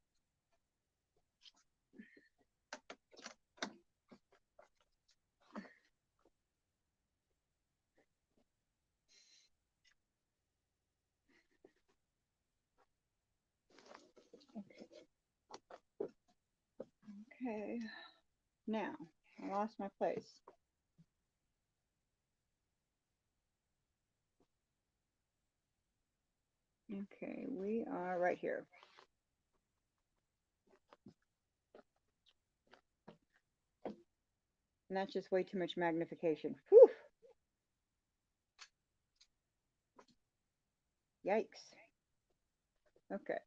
Okay, now I lost my place. Okay, we are right here. And that's just way too much magnification. Whew. Yikes. Okay.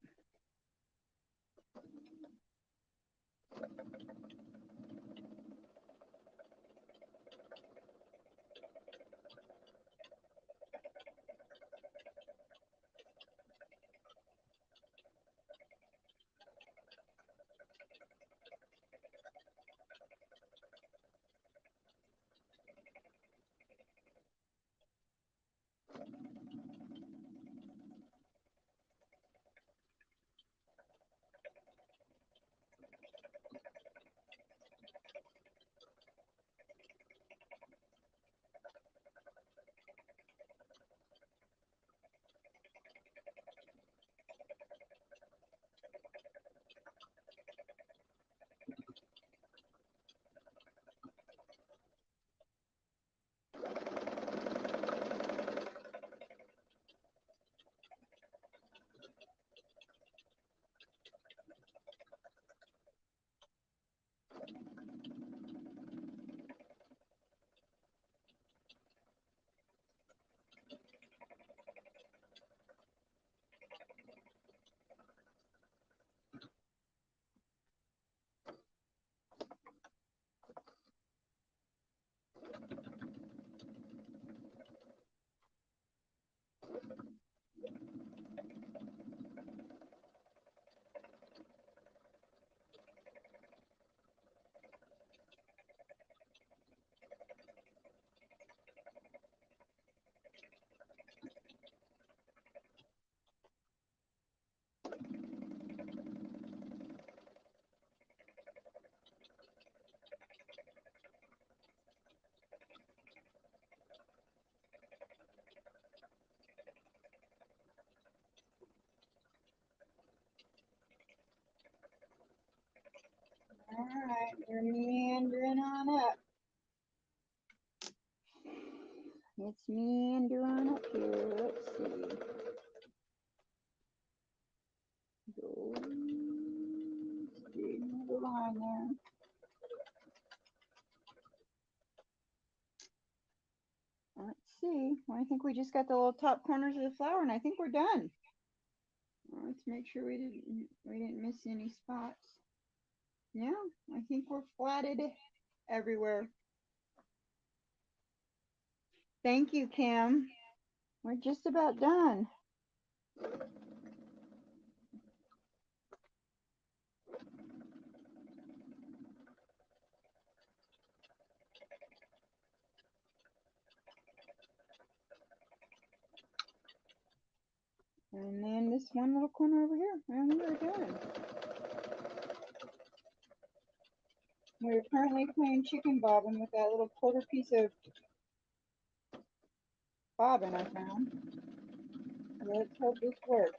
right, we're meandering on up. Let's meander on up here. Let's see. Go. See another line there. Let's see. Well, I think we just got the little top corners of the flower, and I think we're done. Well, let's make sure we didn't miss any spots. Yeah, I think we're flatted everywhere. Thank you, Kim. We're just about done. And then this one little corner over here, and we're done. We're currently playing chicken bobbin with that little quarter piece of bobbin I found. Let's hope this works.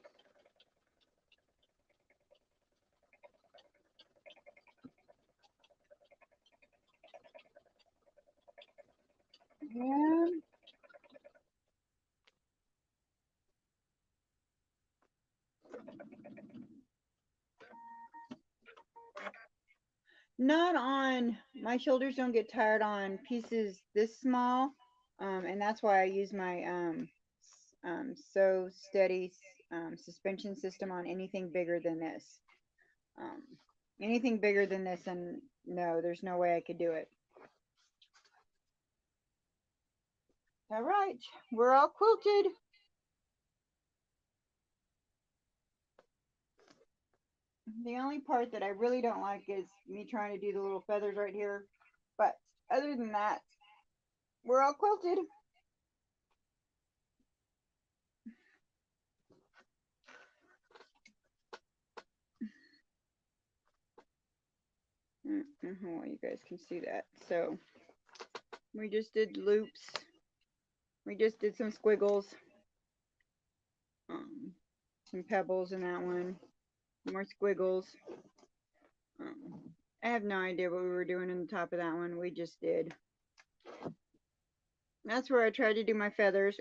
Yeah. Not on, my shoulders don't get tired on pieces this small. And that's why I use my So Steady suspension system on anything bigger than this. Anything bigger than this, and no, there's no way I could do it. All right, we're all quilted. The only part that I really don't like is me trying to do the little feathers right here. But other than that, we're all quilted. Well, you guys can see that. So we just did loops. We just did some squiggles. Some pebbles in that one. More squiggles. I have no idea what we were doing in the top of that one. We just did. That's where I tried to do my feathers.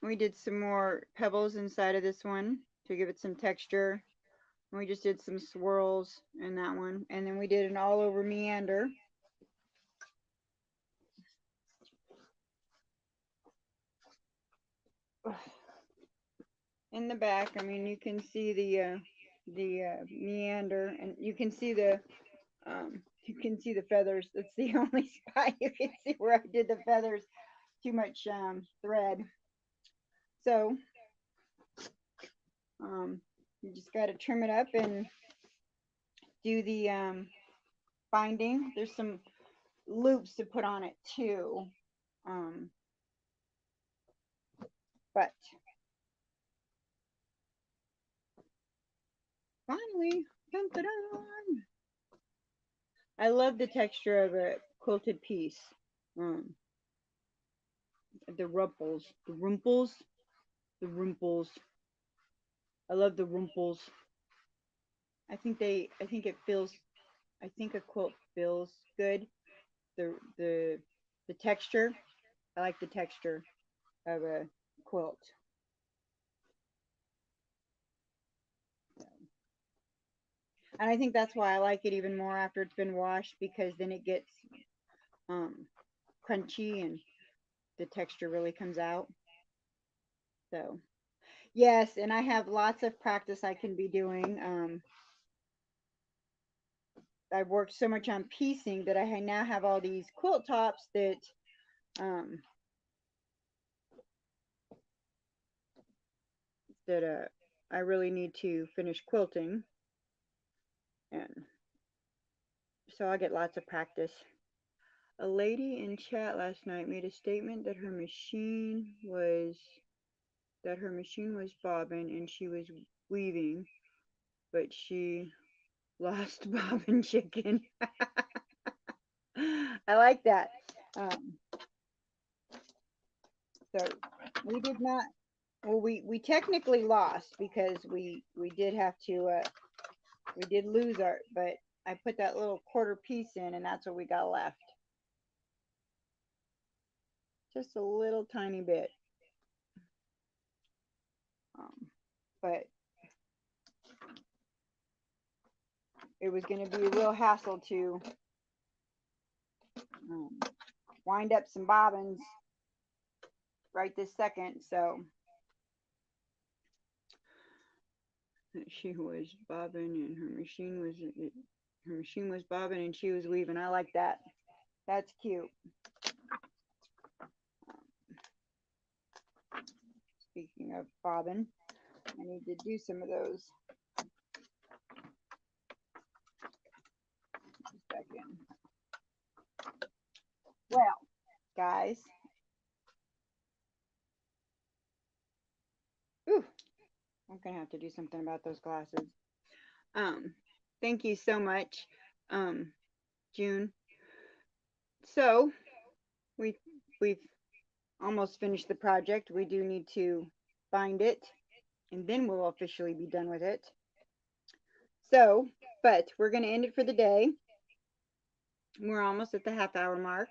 We did some more pebbles inside of this one to give it some texture. We just did some swirls in that one. And then we did an all over meander. In the back, I mean, you can see the meander, and you can see the feathers. That's the only spot you can see where I did the feathers. Too much thread. So you just got to trim it up and do the binding. There's some loops to put on it too. But finally, dun, dun, dun. I love the texture of a quilted piece. The rumples, the rumples, the rumples. I love the rumples. I think a quilt feels good. The texture. I like the texture of a quilt. And I think that's why I like it even more after it's been washed, because then it gets crunchy and the texture really comes out. So yes, and I have lots of practice I can be doing. I've worked so much on piecing that I now have all these quilt tops that I really need to finish quilting, and so I get lots of practice. A lady in chat last night made a statement that her machine was bobbin and she was weaving, but she lost bobbin chicken. I like that. So we did not Well, we technically lost because we did have to we did lose our, but I put that little quarter piece in and that's what we got left. Just a little tiny bit. But it was going to be a real hassle to um, wind up some bobbins right this second. So she was bobbing and her machine was bobbing and she was weaving. I like that. That's cute. Speaking of bobbin, I need to do some of those. Second. Well, guys. Ooh, I'm gonna have to do something about those glasses. Thank you so much, June. So we've almost finished the project. We do need to bind it, and then we'll officially be done with it. So, but we're gonna end it for the day. We're almost at the half-hour mark.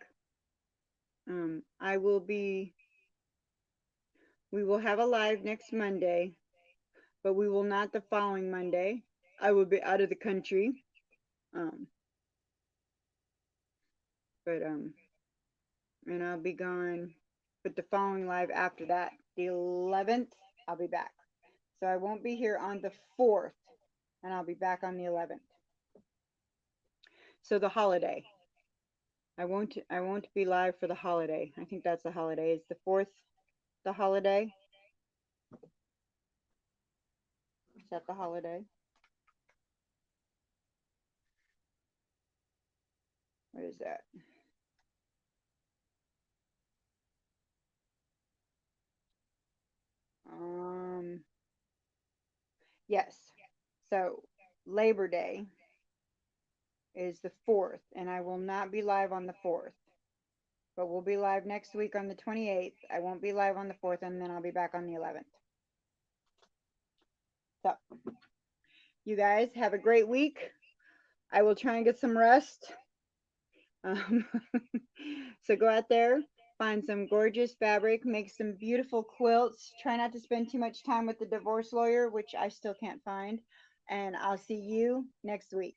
We will have a live next Monday, but we will not the following Monday. I will be out of the country. But and I'll be gone, but the following live after that, the 11th, I'll be back. So I won't be here on the 4th, and I'll be back on the 11th. So the holiday. I won't be live for the holiday. I think that's the holiday. Is the 4th the holiday? Is that the holiday? What is that? Yes. So Labor Day is the 4th, and I will not be live on the 4th. But we'll be live next week on the 28th. I won't be live on the 4th, and then I'll be back on the 11th. So, you guys have a great week. I will try and get some rest. So go out there, find some gorgeous fabric, make some beautiful quilts. Try not to spend too much time with the divorce lawyer, which I still can't find. And I'll see you next week.